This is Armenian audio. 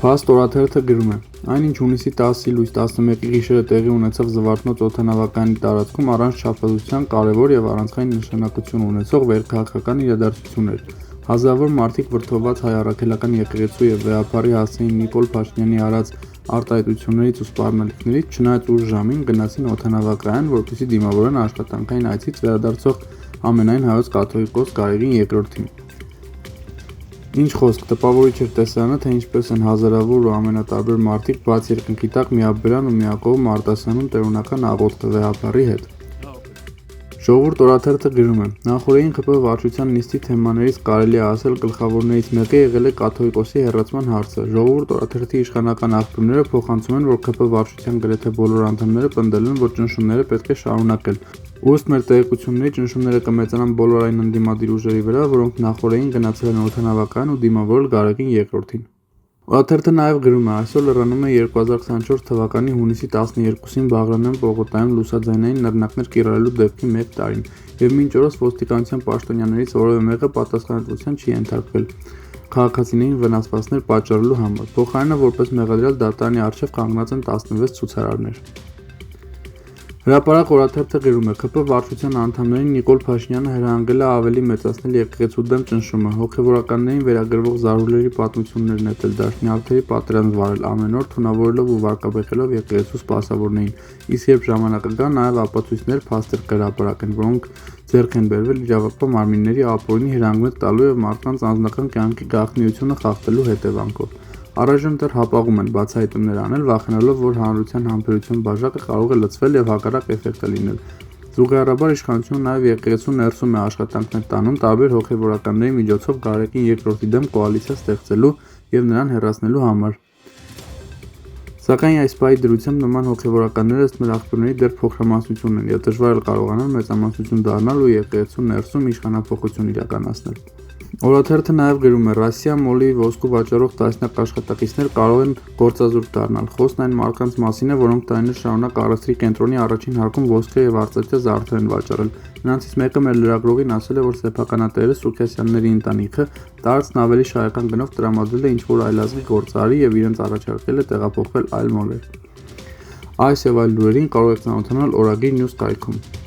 Փաստ օրաթերթը գրում է. այն ինչ հունիսի 10-ի լույս 11-ի գիշերը տեղի ունեցավ Զվարթնոց օդանավակայանի տարածքում առանց չափազանցության կարևոր և առանցքային նշանակություն ունեցող վերքաղաքական իրադարձություն էր։ Հազարավոր մարդիկ վրդովված հայ առաքելական եկեղեցու և վեհափառի հասցեին Նիկոլ Փաշինյանի արած արտահայտություններից ու սպառնալիքներից, չնայած ուշ ժամին գնացին օդանավակայան, որպեսզի դիմավորեն աշխատանքային այցից վերադարձող ամենայն հայոց կաթողիկոս Գարեգին II-ին։ Ինչ խոսք, տպավորիչ էր տեսարանը, թե ինչպես են հազարավոր ու ամենատարբեր մարդիկ բաց երկնքի տակ միաբերան ու միակողմ արտասանում տերունական աղոթքը վեհափառի հետ։ Ժողովուրդ օրաթերթը գրում է. նախորդին ԽՊՀ վարչության նիստի թեմաներից կարելի է ասել գլխավորներից մեկը եղել է կաթողիկոսի հեռացման հարցը։ Ժողովուրդ օրաթերթի իշխանական աղբյուրները փոխանցում են, որ ՔՊ վարչության գրեթե բոլոր անդամները պնդել են, որ ճնշումները պետք է շարունակել։ Ըստ մեր տեղեկությունների, ճնշումները կմեծանան բոլոր այն ընդդիմադիր ուժերի վրա, որոնք նախորդին գնացել են օդանավակայան ու դիմավորել Գարեգին II-ին։ Օրաթերթը նաև գրում է. այսօր լրանում է 2024 թվականի հունիսի 12-ին Բաղրամյան պողոտայում լուսաձայնային նռնակներ կիրառելու դեպքի 1 տարին, և մինչ օրս ոստիկանության պաշտոնյաներից որևէ մեկը պատասխանատվության չի ենթարկվել քաղաքացիներին վնասվածքներ պատճառելու համար։ Փոխարենը, որպես մեղադրյալ, դատարանի առջև կանգնած են 16 ցուցարարներ։ Հրապարակ օրաթերթը գրում է. ՔՊ վարչության անդամներին Նիկոլ Փաշինյանը հրահանգել է ավելի մեծացնել եկեղեցու դեմ ճնշումը, հոգևորականներին վերագրվող զարհուրների պատմություններ նետել, դաշնյարդերի պատերազմ վարել, ամեն օր թունավորելով ու վարկաբեկելով եկեղեցու սպասավորներին, իսկ երբ ժամանակը գա, նաև ապացույցներ, փաստեր կհրապարակեն, որոնք ձեռք են բերվել իրավապահ մարմինների ապօրինի հրահանգներ տալու և մարդկանց անձնական կյանքի գաղտնիությունը խախտելու հետևանքով։ Առայժմ դեռ հապաղում են բացահայտումներ անել, վախենալով, որ հանրության համբերության բաժակը կարող է լցվել և հակառակ էֆեկտը լինել։ Զուգահեռաբար իշխանությունը նաև եկեղեցու ներսում է աշխատանքներ տանում տարբեր հոգևորականների միջոցով Գարեգին II-ի դեմ կոալիցիա ստեղծելու և նրան հեռացնելու համար։ Սակայն այս պահի դրությամբ նման հոգևորականները, ըստ մեր աղբյուրների, դեռ փոքրամասնություն են և դժվար է կարողանան մեծամասնություն դառնալ ու եկեղեցու ներսում իշխանափոխություն իրականացնել։ Օրաթերթը նաև գրում է. Ռասիա մոլի ոսկու վաճառող տասնյակ աշխատակիցներ կարող են գործազուրկ դառնալ։ Խոսքն այն մարդկանց մասին է, որոնք տարիներ շարունակ առևտրի կենտրոնի առաջին հարկում ոսկե և արծաթե զարդեր են վաճառել։ Նրանցից մեկը մեր լրագրողին ասել է, որ սեփականատերը Սուքասյանների ընտանիքը տարածքն ավելի շահեկան գնով տրամադրել է ինչ-որ այլազգի գործարարի և իրենց առաջարկել է տեղափոխվել այլ մոլեր։ Այս և այլ լուրերին կարող եք ծանոթանալ Օրագիր News կայքում։